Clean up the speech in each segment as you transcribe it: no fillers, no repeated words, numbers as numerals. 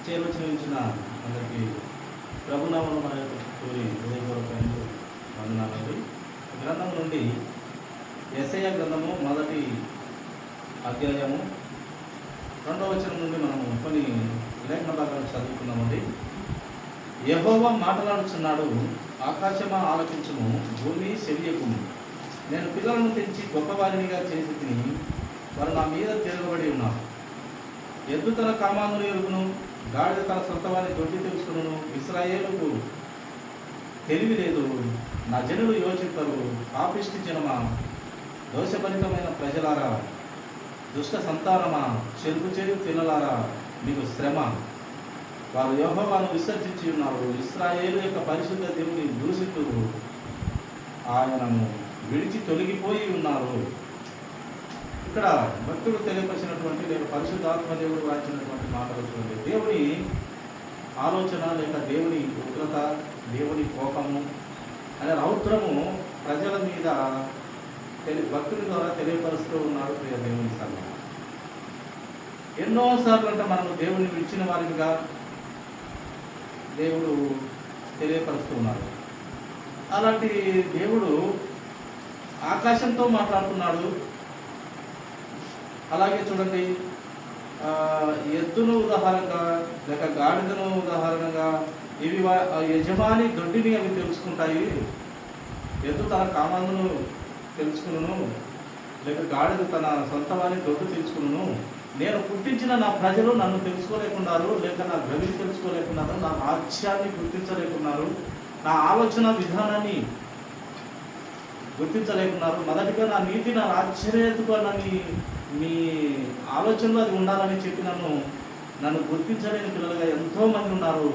చేరువచ్చిన అందరికీ ప్రభునామం మన యొక్క కోరి హృదయపూర్వకంగా వందనాలండి. గ్రంథం నుండి యెషయా గ్రంథము 1వ అధ్యాయము 2వ వచనం నుండి మనము కొన్ని లేఖన భాగాలు చదువుకున్నామండి. యెహోవా మాట్లాడుచున్నాడు, ఆకాశమా ఆలకించుము, భూమి చెవియకుము. నేను పిల్లలను తెంచి గొప్పవారినిగా చేసి తిని వారు నా మీద తిరగబడి ఉన్నారు. ఎద్దు తన కామాంగును ఎరుగును, గాడిద తన సొంతవాని దొడ్డి తెలుసుకును. ఇశ్రాయేలుకు తెలివి లేదు, నా జనులు యోచింపరు. పాపిష్టి జనమా, దోషభరితమైన ప్రజలారా, దుష్ట సంతానమా, చెరుపు చేయు పిల్లలారా, మీకు శ్రమ. వారు యెహోవాను విసర్జించి ఉన్నారు, ఇశ్రాయేలు యొక్క పరిశుద్ధ దేవుని దూషితులు ఆయనను విడిచి తొలగిపోయి ఉన్నారు. ఇక్కడ భక్తుడు తెలియపరిచినటువంటి లేక పరిశుద్ధాత్మ దేవుడు రాసినటువంటి మాటలు చూడండి. దేవుని ఆలోచన లేక దేవుని ఉగ్రత, దేవుని కోపము అనే రౌద్రము ప్రజల మీద భక్తుడి ద్వారా తెలియపరుస్తూ ఉన్నాడు ప్రియ దేవుని సంఘం. ఎన్నోసార్లు అంటే మనము దేవుని విడిచిన వారిగా దేవుడు తెలియపరుస్తూ ఉన్నాడు. అలాంటి దేవుడు ఆకాశంతో మాట్లాడుతున్నాడు. అలాగే చూడండి, ఎద్దును ఉదాహరణగా లేక గాడిదను ఉదాహరణగా ఇవి యజమాని దొడ్డిని అవి తెలుసుకుంటాయి. ఎద్దు తన కామాంగును తెలుసుకును, లేక గాడిద తన సొంత వారిని దొడ్డు తెలుసుకును. నేను పుట్టించిన నా ప్రజలు నన్ను తెలుసుకోలేకున్నారు, లేక నా గవిని తెలుసుకోలేకున్నారు, నా రాజ్యాన్ని గుర్తించలేకున్నారు, నా ఆలోచన విధానాన్ని గుర్తించలేకున్నారు. మొదటిగా నా నీతి, నా ఆశ్చర్యతని మీ ఆలోచనలో అది ఉండాలని చెప్పి నన్ను గుర్తించలేని పిల్లలుగా ఎంతోమంది ఉన్నారు.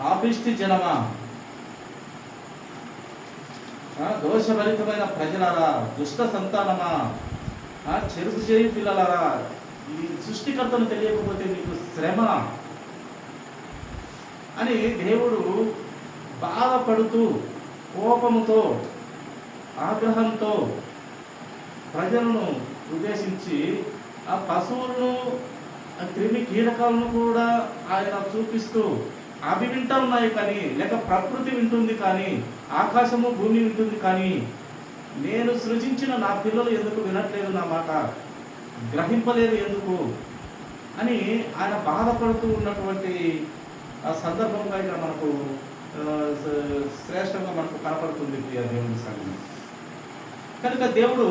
పాపిష్టి జనమా, దోషభరితమైన ప్రజలారా, దుష్ట సంతానమా, చెరుపు చేయి పిల్లలారా, ఈ సృష్టికర్తను తెలియకపోతే మీకు శ్రమ అని దేవుడు బాధపడుతూ కోపముతో ఆగ్రహంతో ప్రజలను ఉద్దేశించి ఆ పశువులను, క్రిమి కీటకాలను కూడా ఆయన చూపిస్తూ అవి వింటూ ఉన్నాయి కానీ, లేక ప్రకృతి వింటుంది కానీ, ఆకాశము భూమి వింటుంది కానీ, నేను సృజించిన నా పిల్లలు ఎందుకు వినట్లేదు, నా మాట గ్రహింపలేదు ఎందుకు అని ఆయన బాధపడుతూ ఉన్నటువంటి ఆ సందర్భంగా ఇక్కడ మనకు శ్రేష్టంగా మనకు కనపడుతుంది ప్రియ దేవుని సంఘం. కనుక దేవుడు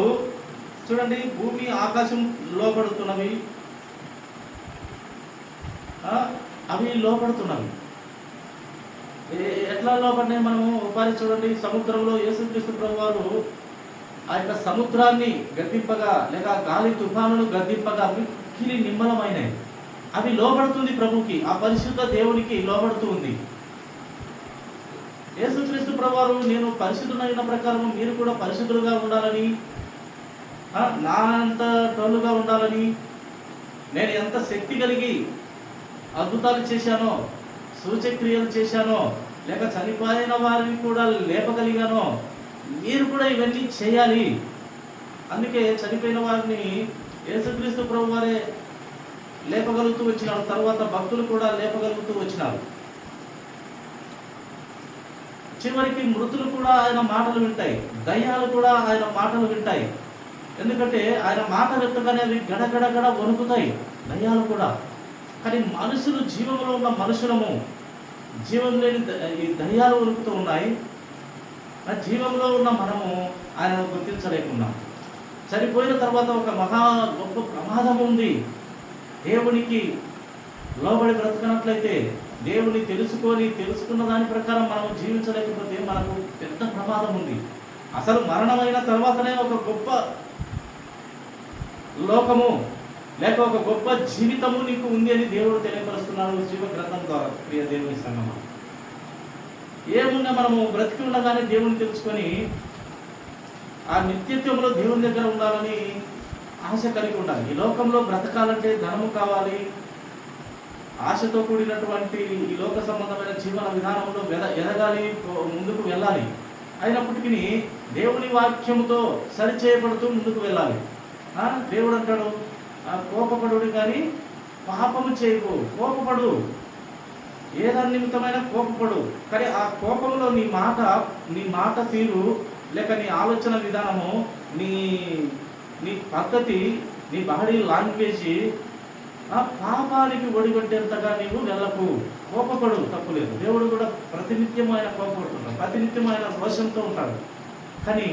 చూడండి, భూమి ఆకాశం లోపడుతున్నవి, అవి లోపడుతున్నవి. ఎట్లా లోపడినాయి మనము ఉపాధి చూడండి. సముద్రంలో యేసుక్రీస్తు ప్రభువారు ఆ యొక్క సముద్రాన్ని గద్దింపగా లేక గాలి తుఫానులు గద్దింపగా మిక్కిలి నిమ్మలమైనవి. అవి లోబడుతుంది ప్రభుకి, ఆ పరిశుద్ధ దేవునికి లోబడుతూ ఉంది. యేసుక్రీస్తు ప్రభువారు నేను పరిశుద్ధులైన ప్రకారం మీరు కూడా పరిశుద్ధులుగా ఉండాలని, నా అంత టోలుగా ఉండాలని, నేను ఎంత శక్తి కలిగి అద్భుతాలు చేశానో, సూచక్రియలు చేశానో, లేక చనిపోయిన వారిని కూడా లేపగలిగానో, మీరు కూడా ఇవన్నీ చేయాలి. అందుకే చనిపోయిన వారిని యేసుక్రీస్తు ప్రభువారే లేపగలుగుతూ వచ్చినారు. తర్వాత భక్తులు కూడా లేపగలుగుతూ వచ్చినారు. చివరికి మృతులు కూడా ఆయన మాటలు వింటాయి, దయ్యాలు కూడా ఆయన మాటలు వింటాయి. ఎందుకంటే ఆయన మాట వెత్తగానే అవి గడగడగడ వణుకుతాయి, దయ్యాలు కూడా. కానీ మనుషులు, జీవంలో ఉన్న మనుషులము, జీవం లేని ఈ దయ్యాలు వణుకుతూ ఉన్నాయి. ఆ జీవంలో ఉన్న మనము ఆయనను గుర్తించలేకున్నాం. చనిపోయిన తర్వాత ఒక గొప్ప ప్రమాదం ఉంది. దేవునికి లోబడి బ్రతకనట్లయితే, దేవుని తెలుసుకున్న దాని ప్రకారం మనం జీవించలేకపోతే మనకు పెద్ద ప్రమాదం ఉంది. అసలు మరణమైన తర్వాతనే ఒక గొప్ప లోకము లేక ఒక గొప్ప జీవితము నీకు ఉంది అని దేవుడు తెలియపరుస్తున్నాడు జీవ గ్రంథం ద్వారా. ప్రియ దేవుని సంగమా, ఏమున్నా మనము బ్రతికి ఉండగానే దేవుని తెలుసుకొని ఆ నిత్యత్వంలో దేవుని దగ్గర ఉండాలని ఆశ కలిగి ఉండాలి. ఈ లోకంలో బ్రతకాలంటే ధనము కావాలి, ఆశతో కూడినటువంటి ఈ లోక సంబంధమైన జీవన విధానంలో ఎదగాలి, ముందుకు వెళ్ళాలి. అయినప్పటికీ దేవుని వాక్యముతో సరిచేయబడుతూ ముందుకు వెళ్ళాలి. దేవుడు అంటాడు, కోపపడు కానీ పాపము చేయకు, కోపపడు, ఏదాని నిమిత్తమైన కోపపడు. కానీ ఆ కోపంలో నీ మాట తీరు, లేక నీ ఆలోచన విధానము, నీ నీ పద్ధతి, నీ బాడీ లాంగ్వేజ్ ఆ పాపానికి ఒడిగొట్టేంతగా నీవు వెళ్ళకు. కోపపడు, తప్పులేదు. దేవుడు కూడా ప్రతినిత్యం ఆయన కోపపడుతున్నాడు, ప్రతినిత్యం ఆయన రోషంతో ఉంటాడు. కానీ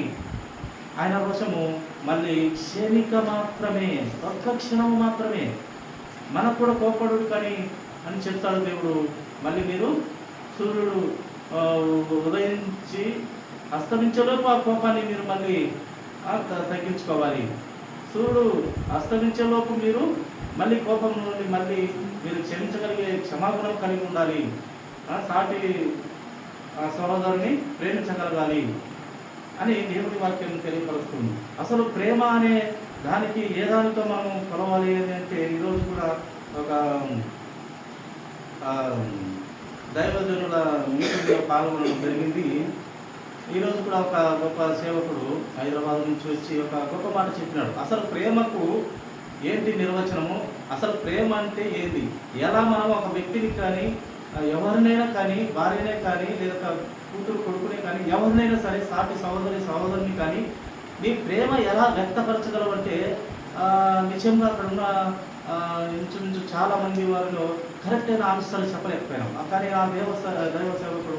ఆయన రోషము మళ్ళీ క్షణిక మాత్రమే, ఒక్క క్షణము మాత్రమే. మనకు కూడా కోపడు కానీ అని చెప్తాడు దేవుడు. మళ్ళీ మీరు సూర్యుడు ఉదయించి అస్తమించేలోపు ఆ కోపాన్ని మీరు మళ్ళీ తగ్గించుకోవాలి. సూర్యుడు అస్తమించేలోపు మీరు మళ్ళీ కోపం నుండి మళ్ళీ మీరు క్షమించగలిగే క్షమాగుణం కలిగి ఉండాలి. సాటి సహోదరుని ప్రేమించగలగాలి అని దేవుని వాక్యం తెలియపరుస్తుంది. అసలు ప్రేమ అనే దానికి ఏ దానితో మనం కొలవాలి అని అంటే, ఈరోజు కూడా ఒక దైవజనుల మీటింగ్లో పాల్గొనడం జరిగింది. ఈరోజు కూడా ఒక గొప్ప సేవకుడు హైదరాబాద్ నుంచి వచ్చి ఒక గొప్ప మాట చెప్పినాడు. అసలు ప్రేమకు ఏంటి నిర్వచనము, అసలు ప్రేమ అంటే ఏంది, ఎలా మనం ఒక వ్యక్తిని కానీ, ఎవరినైనా కానీ, భార్యనే కానీ, లేదా కూతురు కొడుకునే కానీ, ఎవరినైనా సరే, సాటి సహోదరుని కానీ నీ ప్రేమ ఎలా వ్యక్తపరచగలవంటే, నిజంగా అక్కడ ఉన్న ఇంచుమించు చాలామంది వారిలో కరెక్ట్ అయిన ఆన్సర్లు చెప్పలేకపోయినాం. కానీ ఆ దైవ సేవకుడు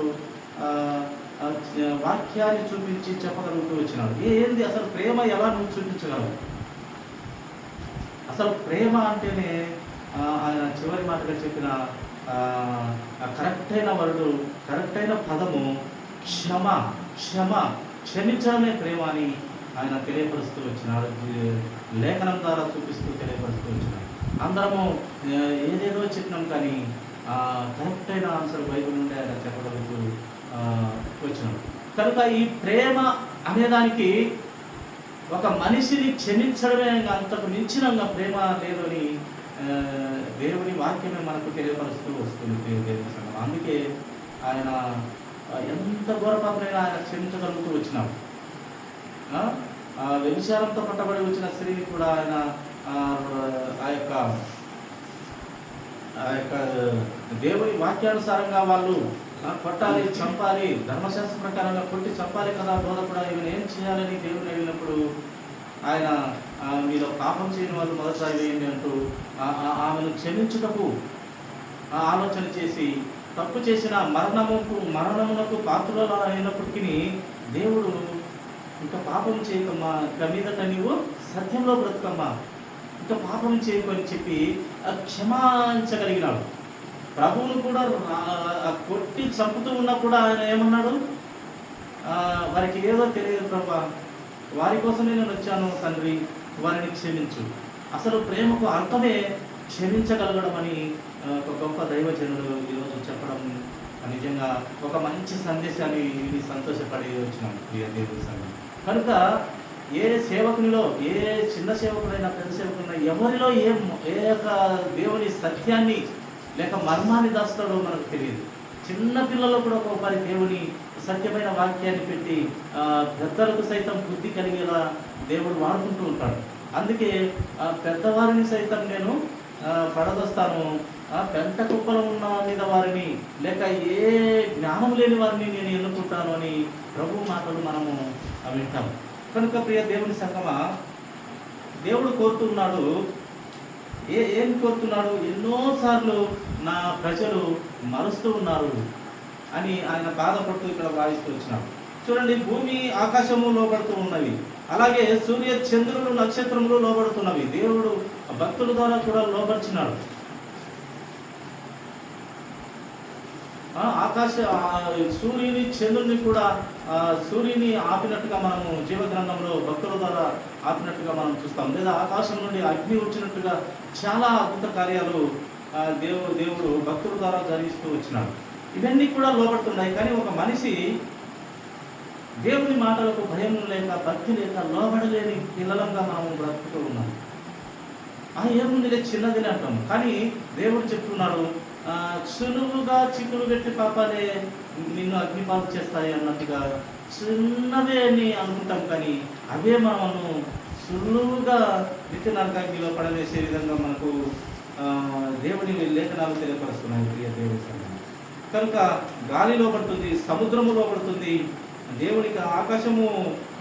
వాక్యాన్ని చూపించి చెప్పగలుగుతూ వచ్చినాడు. ఏంది అసలు ప్రేమ ఎలా నువ్వు చూపించగలవు? అసలు ప్రేమ అంటేనే ఆయన చివరి మాటగా చెప్పిన కరెక్ట్ అయిన వర్డు, కరెక్ట్ అయిన పదము క్షమించడమే ప్రేమ అని ఆయన తెలియపరుస్తూ వచ్చినాడు. లేఖనం ద్వారా చూపిస్తూ తెలియపరుస్తూ వచ్చినాడు. అందరము ఏదేదో చెప్పినాం కానీ కరెక్ట్ అయిన ఆన్సర్ బైబిల్ నుండి ఆయన చెప్పగలుగుతూ వచ్చినాడు. కనుక ఈ ప్రేమ అనేదానికి ఒక మనిషిని క్షమించడమే అంతకు మించిన ప్రేమ లేదని దేవుని వాక్యమే మనకు తెలియపరుస్తూ వస్తుంది దేవుని సంఘం. అందుకే ఆయన ఎంత ఘోరపాపనైనా ఆయన క్షమించగలుగుతూ వచ్చినాడు. వ్యభిచారంతో పట్టబడి వచ్చిన స్త్రీని కూడా ఆయన ఆ యొక్క దేవుని వాక్యానుసారంగా వాళ్ళు కొట్టాలి, చంపాలి, ధర్మశాస్త్ర ప్రకారంగా కొట్టి చంపాలి కదా బోధకుడు, ఈమెను ఏం చేయాలని దేవుని అడిగినప్పుడు ఆయన మీలో పాపం చేయని వాళ్ళు మొదట వేయండి అంటూ ఆమెను క్షమించుటకు ఆలోచన చేసి, తప్పు చేసిన మరణమునకు పాత్రలు అయినప్పటికీ దేవుడు ఇంకా పాపం చేయకమ్మా, ఇక మీదట నీవు సత్యంలో బ్రతుకమ్మా, ఇంకా పాపం చేయకని చెప్పి క్షమించగలిగినాడు. ప్రభువును కూడా కొట్టి చంపుతూ ఉన్నా కూడా ఆయన ఏమన్నాడు, వారికి ఏదో తెలియదు ప్రభా, వారి కోసమే నేను వచ్చాను తండ్రి, వారిని క్షమించు. అసలు ప్రేమకు అర్థమే క్షమించగలగడం అని ఒక గొప్ప దైవజనులు ఈరోజు చెప్పడం నిజంగా ఒక మంచి సందేశాన్ని విని సంతోషపడి వచ్చినాం ప్రియ దేవుని సంఘం. కనుక ఏ సేవకునిలో, ఏ చిన్న సేవకుడైనా పెద్ద సేవకుడైనా ఎవరిలో ఏ యొక్క దేవుని సత్యాన్ని లేక మర్మాన్ని దాస్తాడో మనకు తెలియదు. చిన్న పిల్లలు కూడా ఒకసారి దేవుని సత్యమైన వాక్యాన్ని పెట్టి పెద్దలకు సైతం బుద్ధి కలిగేలా దేవుడు వాడుకుంటూ ఉంటాడు. అందుకే పెద్దవారిని సైతం నేను పడదొస్తాను, పెంట కుప్పలో ఉన్న మీద వారిని లేక ఏ జ్ఞానం లేని వారిని నేను ఎన్నుకుంటాను అని ప్రభు మాటలు మనము వింటాం. కనుక ప్రియ దేవుని సంగమా, దేవుడు కోరుతున్నాడు, ఏం కోరుతున్నాడు, ఎన్నోసార్లు నా ప్రజలు మరుస్తూ ఉన్నారు అని ఆయన బాధపడుతూ ఇక్కడ భావిస్తూ వచ్చినాడు. చూడండి, భూమి ఆకాశము లోబడుతూ ఉన్నవి, అలాగే సూర్య చంద్రులు నక్షత్రములు లోబడుతున్నవి. దేవుడు భక్తుల ద్వారా కూడా లోబర్చినాడు. సూర్యుని చంద్రుని కూడా సూర్యుని ఆపినట్టుగా మనము జీవగ్రంథంలో భక్తుల ద్వారా ఆపినట్టుగా మనం చూస్తాం. లేదా ఆకాశం నుండి అగ్ని వచ్చినట్టుగా చాలా అద్భుత కార్యాలు దేవుడు భక్తుల ద్వారా జరిగిస్తూ వచ్చినాడు. ఇవన్నీ కూడా లోబడుతున్నాయి. కానీ ఒక మనిషి దేవుని మాటలకు భయం లేక, భక్తి లేక, లోబడలేని పిల్లలంగా మనము బ్రతుకుతూ ఉన్నాం. ఏముందిలే, చిన్నదిలే అంటాం. కానీ దేవుడు చెప్తున్నాడు, సులువుగా చిక్కులు పెట్టి పాపాలే నిన్ను అగ్నిపాలు చేస్తాయి అన్నట్టుగా చిన్నవే అని అనుకుంటాం. కానీ అవే మనము సులువుగా నిత్య నరకాగ్నిలో పడవేసే విధంగా మనకు దేవుని లేఖనాలు తెలియపరుస్తున్నాయి ప్రియ దేవుని సంఘం. కనుక గాలి లోపడుతుంది, సముద్రము లోపడుతుంది, దేవునికి ఆకాశము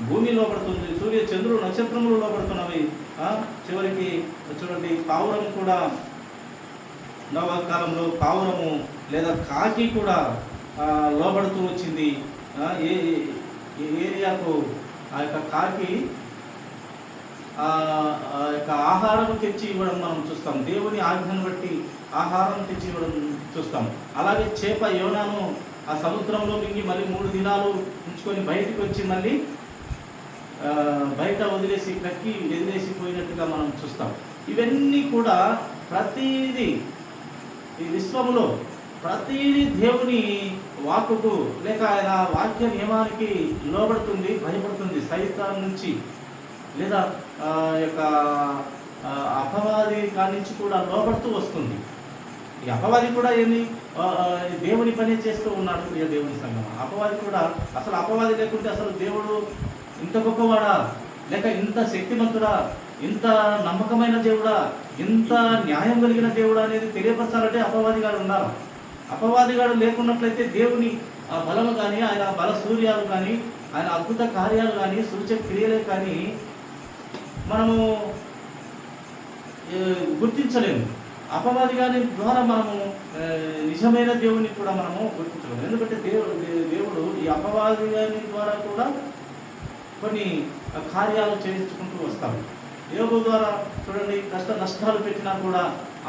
భూమి లోపడుతుంది, సూర్య చంద్రుడు నక్షత్రములు లోపడుతున్నవి. చివరికి చూడండి, పావురం కూడా నవ కాలంలో పావురము లేదా కాకి కూడా లోబడుతూ వచ్చింది. ఏ ఏరియాకు ఆ యొక్క కాకి ఆ యొక్క ఆహారం తెచ్చి ఇవ్వడం మనం చూస్తాం. దేవుని ఆజ్ఞను బట్టి ఆహారం తెచ్చి ఇవ్వడం చూస్తాం. అలాగే చేప యోనాను ఆ సముద్రంలో మింగి మళ్ళీ 3 దినాలు ఉంచుకొని బయటికి వచ్చి మళ్ళీ బయట వదిలేసి కక్కి వదిలేసిపోయినట్టుగా మనం చూస్తాం. ఇవన్నీ కూడా ప్రతిదీ ఈ విశ్వంలో ప్రతిదీ దేవుని వాక్కుకు లేక ఆయన వాక్య నియమానికి లోబడుతుంది, భయపడుతుంది. సైతాన్ నుంచి లేదా యొక్క అపవాది కాడి నుంచి కూడా లోబడుతూ వస్తుంది. ఈ అపవాది కూడా దేవుని పని చేస్తూ ఉన్నాడు ప్రియ దేవుని సంఘం. అపవాది కూడా అసలు అపవాది లేకుంటే అసలు దేవుడు ఇంత గొప్పవాడా, లేక ఇంత శక్తిమంతుడా, ఇంత నమ్మకమైన దేవుడా, ఇంత న్యాయం కలిగిన దేవుడా అనేది తెలియపరచాలంటే అపవాదిగాడు ఉండాలి. అపవాదిగాడు లేకున్నట్లయితే దేవుని బలము కానీ, ఆయన బల సూర్యాలు కానీ, ఆయన అద్భుత కార్యాలు కానీ, సూచక క్రియలే కానీ మనము గుర్తించలేము. అపవాది గాని ద్వారా మనము నిజమైన దేవుని కూడా మనము గుర్తించలేము. ఎందుకంటే దేవుడు ఈ అపవాది గాని ద్వారా కూడా కొన్ని కార్యాలు చేయించుకుంటూ వస్తాడు. యోగు ద్వారా చూడండి, కష్ట నష్టాలు పెట్టినా కూడా,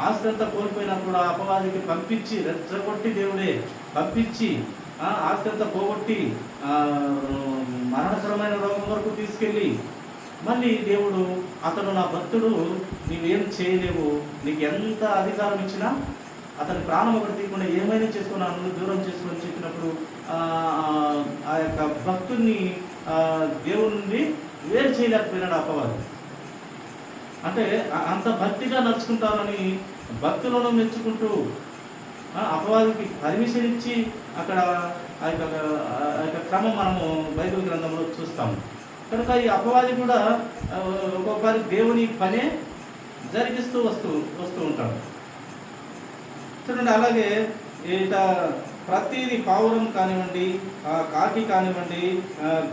ఆస్తి అంతా కోల్పోయినా కూడా అపవాదికి పంపించి రెచ్చగొట్టి దేవుడే పంపించి ఆస్తి అంతా పోగొట్టి మరణకరమైన రోగం వరకు తీసుకెళ్ళి మళ్ళీ దేవుడు అతడు నా భక్తుడు, నీవేం చేయలేవు, నీకు ఎంత అధికారం ఇచ్చినా అతని ప్రాణం ఒకటి తీయకుండా ఏమైనా చేసుకున్నాను దూరం చేసుకొని చెప్పినప్పుడు ఆ యొక్క భక్తుడిని దేవుడి నుండి వేరు చేయలేకపోయినాడు అపవాది. అంటే అంత భక్తిగా నడుచుకుంటారని భక్తులను మెచ్చుకుంటూ అపవాదికి పర్మిషన్ ఇచ్చి అక్కడ ఆ యొక్క క్రమం మనము బైబిల్ గ్రంథంలో చూస్తాము. కనుక ఈ అపవాది కూడా ఒక్కొక్కరి దేవుని పనే జరిగిస్తూ వస్తూ ఉంటాడు. చూడండి, అలాగే ప్రతిదీ పావురం కానివ్వండి, కాకి కానివ్వండి,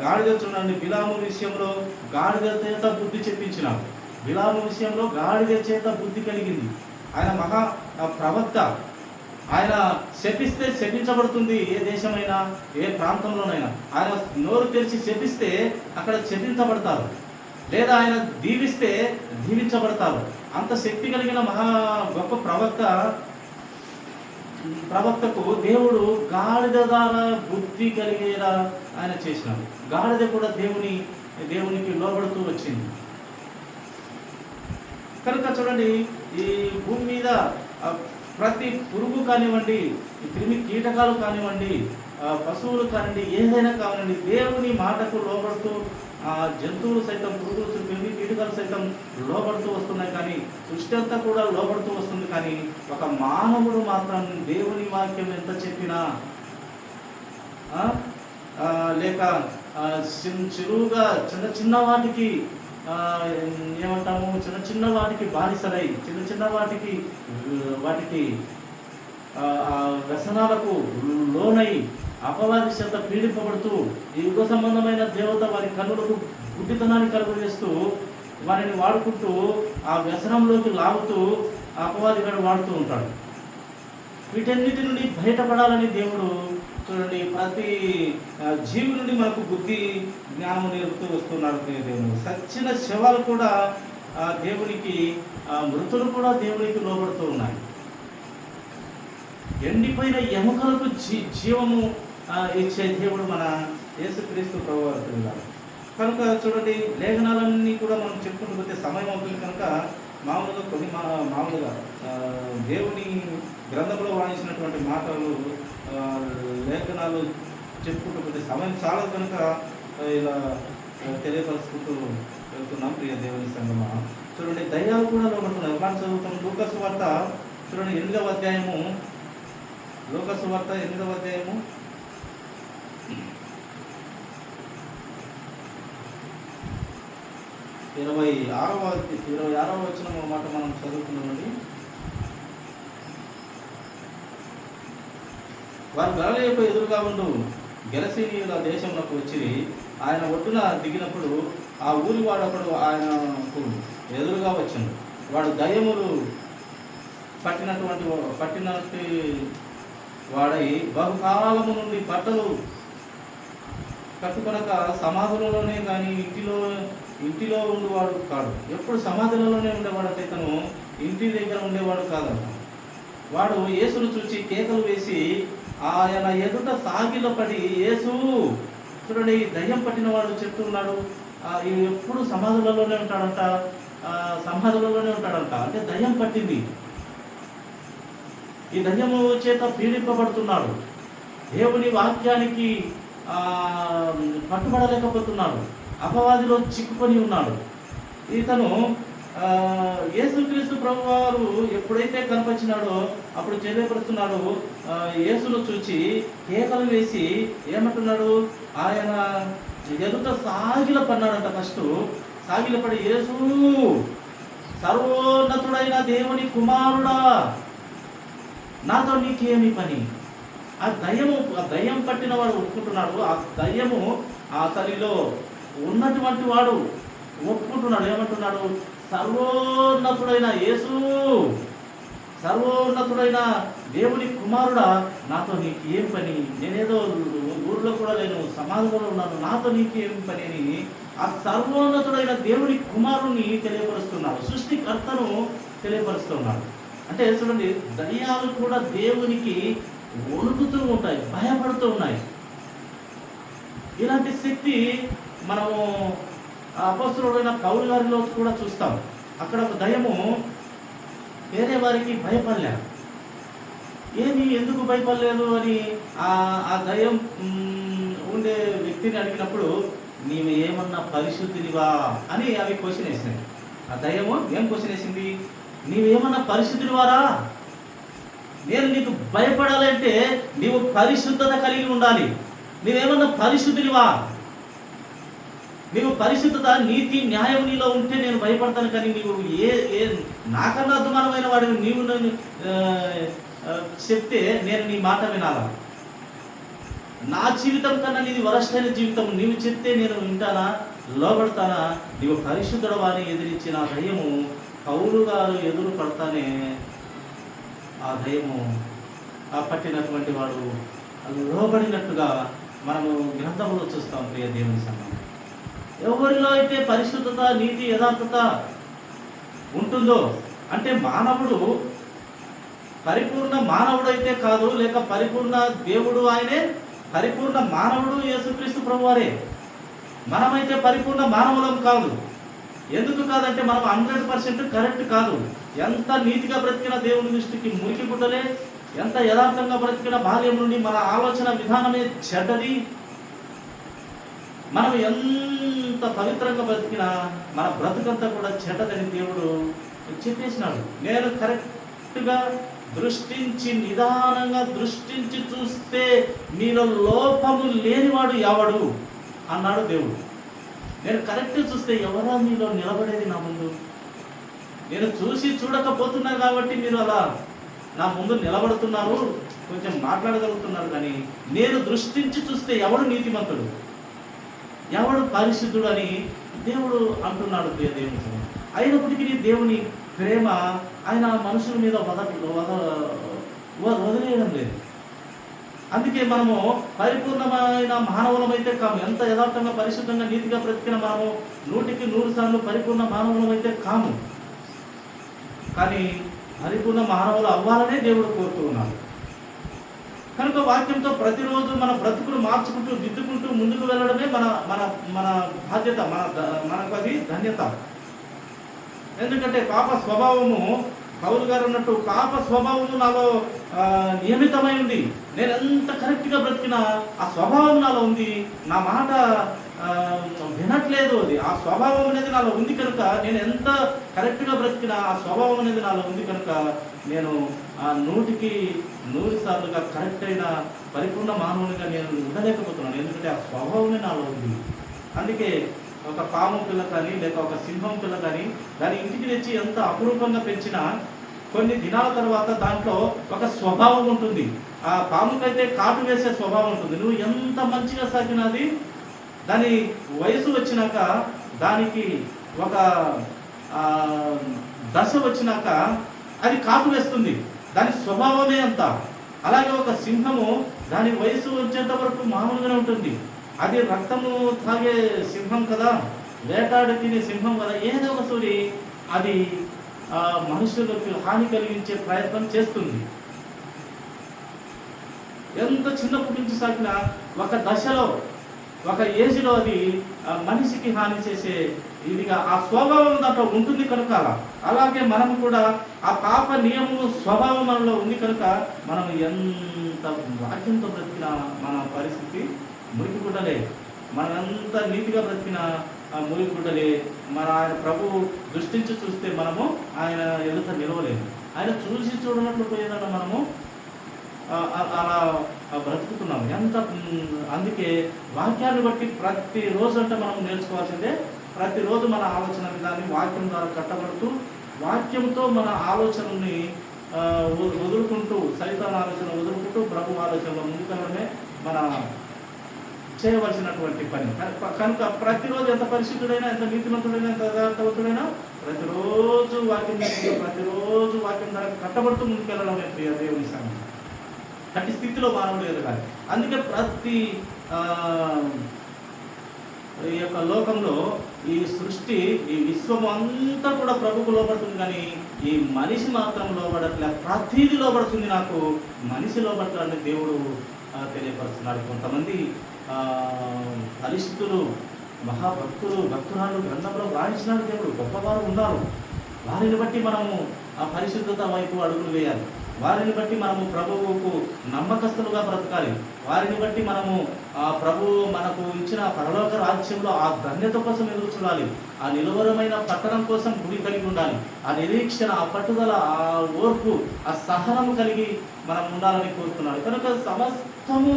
గాడిద చూడండి, బిలాము విషయంలో గాడిద చేత బుద్ధి చెప్పించినాడు. బిలాము విషయంలో గాడిద చేత బుద్ధి కలిగింది. ఆయన మహా ప్రవక్త. ఆయన శపిస్తే శపించబడుతుంది. ఏ దేశమైనా ఏ ప్రాంతంలోనైనా ఆయన నోరు తెరిచి శపిస్తే అక్కడ శపించబడతారు, లేదా ఆయన దీవిస్తే దీవించబడతారు. అంత శక్తి కలిగిన మహా గొప్ప ప్రవక్తకు దేవుడు గాడిద ద్వారా బుద్ధి కలిగేలా ఆయన చేసినాడు. గాడిద కూడా దేవునికి లోబడుతూ వచ్చింది. కనుక చూడండి, ఈ భూమి మీద ప్రతి పురుగు కానివ్వండి, క్రిమి కీటకాలు కానివ్వండి, పశువులు కానివ్వండి, ఏదైనా కానివ్వండి, దేవుని మాటకు లోబడుతూ జంతువులు సైతం, పురుగులు, క్రిమి కీటకాలు సైతం లోబడుతూ వస్తున్నాయి. కానీ సృష్టి అంతా కూడా లోబడుతూ వస్తుంది. కానీ ఒక మానవుడు మాత్రం దేవుని వాక్యం ఎంత చెప్పినా లేక చిరువుగా చిన్న వాటికి ఏమంటాము, చిన్న వాటికి బానిసలై, చిన్న వాటికి వ్యసనాలకు లోనై అపవాది చేత పీడింపబడుతూ ఈ యుగ సంబంధమైన దేవత వారి కన్నులకు గుడ్డితనాన్ని కలుగజేస్తూ వారిని వాడుకుంటూ ఆ వ్యసనంలోకి లాగుతూ అపవాది గారు వాడుతూ ఉంటాడు. వీటన్నిటి నుండి బయటపడాలని దేవుడు చూడండి ప్రతి జీవి నుండి మనకు బుద్ధి జ్ఞానం నేర్పుతూ వస్తున్నాడు దేవుడు. సచ్చిన శవాలు కూడా దేవునికి, మృతులు కూడా దేవునికి లోబడుతూ ఉన్నాయి. ఎండిపోయిన ఎముకలకు జీవము ఇచ్చే దేవుడు మన యేసుక్రీస్తు ప్రభువు. కనుక చూడండి, లేఖనాలన్నీ కూడా మనం చెప్పుకుంటూ పోతే సమయం అవుతుంది. కనుక మామూలుగా దేవుని గ్రంథంలో వాయించినటువంటి మాటలు, లేఖనాలు చెప్పుకుంటూ పోతే సమయం చాలదు. కనుక ఇలా తెలియపరుచుకుంటూ వెళ్తున్నాం ప్రియ దేవుని సంగమా. చూడండి, దయ్యాలు కూడా లోబడుతున్నాయి. ఒకటి చదువుతాం, లూకాసు వార్త చూడండి 8వ అధ్యాయము. లూకాసు వార్త 8వ అధ్యాయము 26వ వచనం మాట మనం చదువుకున్నామండి. వారు గలిలయకు ఎదురుగా ఉండు గెరసీనీయుల దేశంలోకి వచ్చి ఆయన ఒడ్డున దిగినప్పుడు ఆ ఊరి వాడొకడు ఆయనకు ఎదురుగా వచ్చిండు. వాడు దయ్యములు పట్టినట్టు వాడై బహుకాలము నుండి బట్టలు కట్టుకొనక సమాధులలోనే కానీ ఇంటిలో ఉండేవాడు కాడు. ఎప్పుడు సమాధులలోనే ఉండేవాడంటే ఇతను ఇంటి దగ్గర ఉండేవాడు కాదంట. వాడు యేసును చూచి కేకలు వేసి ఆయన ఎదుట సాగిలపడి, యేసు చూడండి, దయ్యం పట్టిన వాడు చెప్తున్నాడు, ఎప్పుడు సమాధులలోనే ఉంటాడంట, అంటే దయ్యం పట్టింది. ఈ దయ్యము చేత పీడింపబడుతున్నాడు. దేవుని వాక్యానికి పట్టుబడలేకపోతున్నాడు. అపవాదిలో చిక్కుకొని ఉన్నాడు. ఇతను యేసుక్రీస్తు ప్రభువారు ఎప్పుడైతే కనిపించినాడో అప్పుడు తెలియపరుస్తున్నాడు. యేసును చూచి కేకలు వేసి ఏమంటున్నాడు, ఆయన ఎదుట సాగిలపడినాడంట. ఫస్ట్ సాగిలపడి, యేసు సర్వోన్నతుడైన దేవుని కుమారుడా, నాతో నీకేమి పని? ఆ దయ్యం పట్టిన వాడు ఒప్పుకుంటున్నాడు. ఆ దయ్యము అతనిలో ఉన్నటువంటి వాడు ఒప్పుకుంటున్నాడు. ఏమంటున్నాడు, సర్వోన్నతుడైన యేసు, సర్వోన్నతుడైన దేవుని కుమారుడా, నాతో నీకు ఏం పని? నేనేదో ఊర్లో కూడా లేను, సమాధిలో ఉన్నాను, నాతో నీకు ఏం పని అని ఆ సర్వోన్నతుడైన దేవుని కుమారుని తెలియపరుస్తున్నాడు. సృష్టికర్తను తెలియపరుస్తున్నాడు. అంటే చూడండి, దయ్యాలు కూడా దేవునికి వణుకుతూ ఉంటాయి, భయపడుతూ ఉన్నాయి. ఇలాంటి శక్తి మనము అపొస్తలుడైన పౌలు గారిలో కూడా చూస్తాం. అక్కడ ఒక దయ్యము వేరే వారికి భయపడలే. ఎందుకు భయపడలేదు అని ఆ దయ్యం ఉండే వ్యక్తిని అడిగినప్పుడు, నీవు ఏమన్నా పరిశుద్ధినివా అని అవి క్వశ్చన్ వేసినాయి. ఆ దయ్యము ఏం క్వశ్చన్ వేసింది, నీవేమన్నా పరిశుద్ధినివారా? నేను నీకు భయపడాలంటే నీవు పరిశుద్ధత కలిగి ఉండాలి. నీవేమన్నా పరిశుద్ధినివా? నీవు పరిశుద్ధత, నీతి, న్యాయం నీలో ఉంటే నేను భయపడతాను. కానీ నీవు నాకన్నా అద్భుతమైన వాడిని నీవు చెప్తే నేను నీ మాట వినాలా? నా జీవితం కన్నా నీది వరస్టైన జీవితం, నీవు చెప్తే నేను వింటానా, లోబడతానా? నీవు పరిశుద్ధుడవా అని ఎదిరించిన ఆ దయ్యము పౌలు గారు ఎదురు పడతానే ఆ దయ్యము పట్టినటువంటి వాడు లోబడినట్టుగా మనము గ్రంథంలో చూస్తాం. ప్రియ దేవుని సమానం, ఎవరిలో అయితే పరిశుద్ధత, నీతి, యథార్థత ఉంటుందో, అంటే మానవుడు పరిపూర్ణ మానవుడు అయితే కాదు, లేక పరిపూర్ణ దేవుడు ఆయనే, పరిపూర్ణ మానవుడు యేసుక్రీస్తు ప్రభువారే. మనమైతే పరిపూర్ణ మానవులం కాదు. ఎందుకు కాదంటే మనం 100% కరెక్ట్ కాదు. ఎంత నీతిగా బ్రతికిన దేవుని దృష్టికి మురికి గుడ్డలే, ఎంత యథార్థంగా బ్రతికిన బాల్యం నుండి మన ఆలోచన విధానమే చెడ్డది. మనం ఎంత పవిత్రంగా బ్రతికినా మన బ్రతుకంతా కూడా చెడ్డదని దేవుడు చెప్పేసినాడు. నేను కరెక్ట్గా నిదానంగా దృష్టించి చూస్తే మీలో లోపము లేనివాడు ఎవడు అన్నాడు దేవుడు. నేను కరెక్ట్గా చూస్తే ఎవరా మీలో నిలబడేది నా ముందు? నేను చూడకపోతున్నా కాబట్టి మీరు అలా నా ముందు నిలబడుతున్నారు, కొంచెం మాట్లాడగలుగుతున్నారు. కానీ నేను దృష్టించి చూస్తే ఎవడు నీతిమంతుడు, ఎవడు పరిశుద్ధుడు అని దేవుడు అంటున్నాడు. దేవుని అయినప్పటికీ దేవుని ప్రేమ ఆయన మనుషుల మీద వదిలేయడం లేదు. అందుకే మనము పరిపూర్ణమైన మానవులమైతే కాము. ఎంత యథార్థంగా, పరిశుద్ధంగా, నీతిగా బ్రతికిన మనము 100% పరిపూర్ణ మానవులమైతే కాము. కానీ పరిపూర్ణ మానవులు అవ్వాలనే దేవుడు కోరుతూ ఉన్నాడు. కనుక వాక్యంతో ప్రతిరోజు మన బ్రతుకులు మార్చుకుంటూ, దిద్దుకుంటూ ముందుకు వెళ్ళడమే మన మన మన బాధ్యత, మనకు అది ధన్యత. ఎందుకంటే పాప స్వభావము, పౌలు గారు అన్నట్టు, పాప స్వభావము నాలో నియమితమై ఉంది. నేను ఎంత కరెక్ట్గా బ్రతికినా ఆ స్వభావం నాలో ఉంది. నా మాట వినట్లేదు. అది ఆ స్వభావం అనేది నాలో ఉంది కనుక, నేను ఎంత కరెక్ట్గా బ్రతికినా ఆ స్వభావం అనేది నాలో ఉంది కనుక, నేను 100% కరెక్ట్ అయిన పరిపూర్ణ మానవునిగా నేను ఉండలేకపోతున్నాను. ఎందుకంటే ఆ స్వభావమే నాలో ఉంది. అందుకే ఒక పాము పిల్ల కానీ, లేక ఒక సింహం పిల్ల కానీ దాని ఇంటికి తెచ్చి ఎంత అపురూపంగా పెంచినా కొన్ని దినాల తర్వాత దాంట్లో ఒక స్వభావం ఉంటుంది. ఆ పాముకైతే కాటు వేసే స్వభావం ఉంటుంది. నువ్వు ఎంత మంచిగా సాకినది దాని వయసు వచ్చినాక, దానికి ఒక దశ వచ్చినాక అది కాటు వేస్తుంది. దాని స్వభావమే అంత. అలాగే ఒక సింహము దాని వయసు వచ్చేంత వరకు మామూలుగానే ఉంటుంది. అది రక్తము తాగే సింహం కదా, వేటాడి తినే సింహం కదా, ఏదో ఒక సూరి అది మనుషులకు హాని కలిగించే ప్రయత్నం చేస్తుంది. ఎంత చిన్నప్పటి నుంచి సాకినా ఒక దశలో, ఒక ఏజ్లో అది మనిషికి హాని చేసే ఇదిగా ఆ స్వభావం దాంట్లో ఉంటుంది కనుక, అలాగే మనం కూడా ఆ పాప నియమము స్వభావం మనలో ఉంది కనుక మనం ఎంత వాక్యంతో బ్రతికినా మన పరిస్థితి మురికిగుడ్డలే. మనం ఎంత నీతిగా బ్రతికినా మురికిగుడ్డలే. మన ఆయన ప్రభు దృష్టించి చూస్తే మనము ఆయన ఎదుట నిలవలేము. ఆయన చూసి చూడనట్లు పోయేదన్న మనము అలా బ్రతుకుతున్నాం. ఎంత అందుకే వాక్యాన్ని బట్టి ప్రతిరోజు అంటే మనం నేర్చుకోవాల్సిందే. ప్రతిరోజు మన ఆలోచన విధాన్ని వాక్యం ద్వారా కట్టబడుతూ, వాక్యంతో మన ఆలోచనని వదులుకుంటూ, సైతాన్ ఆలోచన వదులుకుంటూ ప్రభు ఆలోచనలో ముందుకెళ్ళడమే మన చేయవలసినటువంటి పని. కనుక ప్రతిరోజు ఎంత పరిశుద్ధుడైనా, ఎంత నీతిమంతుడైనా, ఎంత యథార్థవంతుడైనా ప్రతిరోజు వాక్యం ప్రతిరోజు వాక్యం ద్వారా కట్టబడుతూ ముందుకెళ్ళడమే ప్రియ దేవుని సంగతి. అట్టి స్థితిలో మానవుడు ఎదగాలి. అందుకే ప్రతి ఈ యొక్క లోకంలో ఈ సృష్టి, ఈ విశ్వం అంతా కూడా ప్రభుకు లోపడుతుంది, కానీ ఈ మనిషి మాత్రం లోబడట్లే. ప్రతిదీ లోబడుతుంది నాకు, మనిషి లోబడతాడని దేవుడు తెలియపరుస్తున్నాడు. కొంతమంది పరిశుద్ధులు, మహాభక్తులు, భక్తురాలు గ్రంథంలో రాయించినాడు దేవుడు. గొప్పవారు ఉన్నారు. వారిని బట్టి మనము ఆ పరిశుద్ధత వైపు అడుగులు వేయాలి. వారిని బట్టి మనము ప్రభువుకు నమ్మకస్తులుగా బ్రతకాలి. వారిని బట్టి మనము ఆ ప్రభువు మనకు ఇచ్చిన పరలోక రాజ్యంలో ఆ ధన్యత కోసం ఎదురు చూడాలి. ఆ నిలువరమైన పట్టణం కోసం గుడి కలిగి ఉండాలి. ఆ నిరీక్షణ, ఆ పట్టుదల, ఆ ఓర్పు, ఆ సహనము కలిగి మనం ఉండాలని కోరుతున్నాడు. కనుక సమస్తము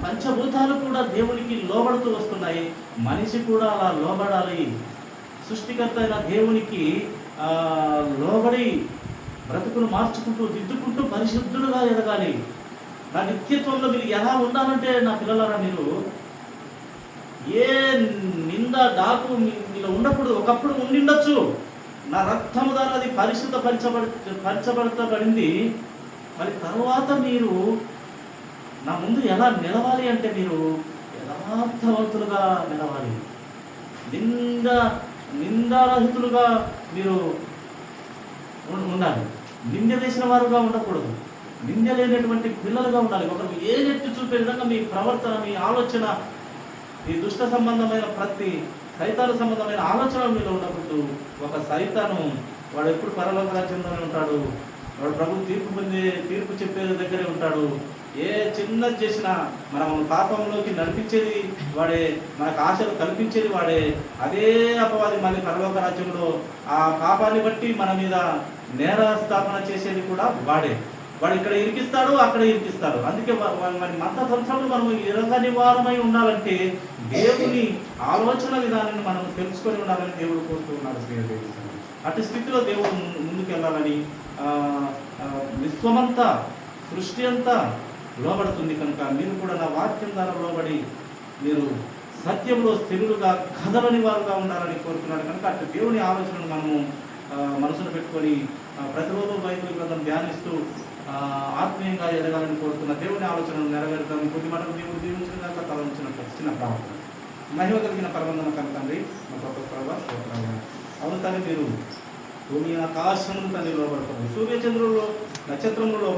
పంచభూతాలు కూడా దేవునికి లోబడుతూ వస్తున్నాయి. మనిషి కూడా అలా లోబడాలి. సృష్టికర్త అయిన దేవునికి లోబడి బ్రతుకును మార్చుకుంటూ, దిద్దుకుంటూ పరిశుద్ధులుగా ఎదగాలి. నా నిత్యత్వంలో మీరు ఎలా ఉండాలంటే, నా పిల్లలారా, మీరు ఏ నింద డాకు మీలో ఉండకూడదు. ఒకప్పుడు ఉండిండొచ్చు. నా రక్తము ద్వారా అది పరిచబడతబడింది. మరి తర్వాత మీరు నా ముందు ఎలా నిలవాలి అంటే, మీరు యథార్థవంతులుగా నిలవాలి. నిందారహితులుగా మీరు ఉండాలి. నింద వేసిన వారుగా ఉండకూడదు. నింద లేనటువంటి పిల్లలుగా ఉండాలి. ఒకరు ఏ నెత్తి చూపే విధంగా మీ ప్రవర్తన, మీ ఆలోచన, ఈ దుష్ట సంబంధమైన ప్రతి సైతాను సంబంధమైన ఆలోచన మీలో ఉండకూడదు. ఒక సైతాను వాడు ఎప్పుడు పరలోక రాజ్యంలోనే ఉంటాడు. వాడు ప్రభు తీర్పు చెప్పే దగ్గరే ఉంటాడు. ఏ చిన్నది చేసినా మనం పాపంలోకి నడిపించేది వాడే, మనకు ఆశలు కల్పించేది వాడే. అదే అపవాది మళ్ళీ పరలోక రాజ్యంలో ఆ పాపాన్ని బట్టి మన మీద నేర స్థాపన చేసేది కూడా వాడే. వాడు ఇక్కడ ఇరికిస్తాడు, అక్కడ ఇరికిస్తాడు. అందుకే మరి మత సంవత్సరంలో మనం ఇరగని వారమై ఉండాలంటే దేవుని ఆలోచన విధానాన్ని మనం తెలుసుకొని ఉండాలని దేవుడు కోరుతున్నాడు. అటు స్థితిలో దేవుడు ముందుకెళ్ళాలని విశ్వమంతా, సృష్టి అంతా లోబడుతుంది కనుక మీరు కూడా నా వాక్యం ద్వారా లోబడి మీరు సత్యంలో స్థిరులుగా కదలని వారుగా ఉండాలని కోరుతున్నాడు. కనుక అటు దేవుని ఆలోచనను మనము మనసును పెట్టుకొని ప్రతిరోజు బైబిల్ గ్రంథం ధ్యానిస్తూ ఆత్మీయంగా ఎదగాలని కోరుతున్న దేవుని ఆలోచనను నెరవేరుతాం. కొద్ది మనకు దేవుడు దీవించిన దాకా తలంచిన చిన్న ప్రార్థన. మహిమ కలిగిన పరమందన తండ్రి, మా గొప్ప ప్రభావ అవును తండ్రి, మీరు భూమి ఆకాశం తండ్రి లోబడతారు, సూర్యచంద్రుల్లో నక్షత్రంలో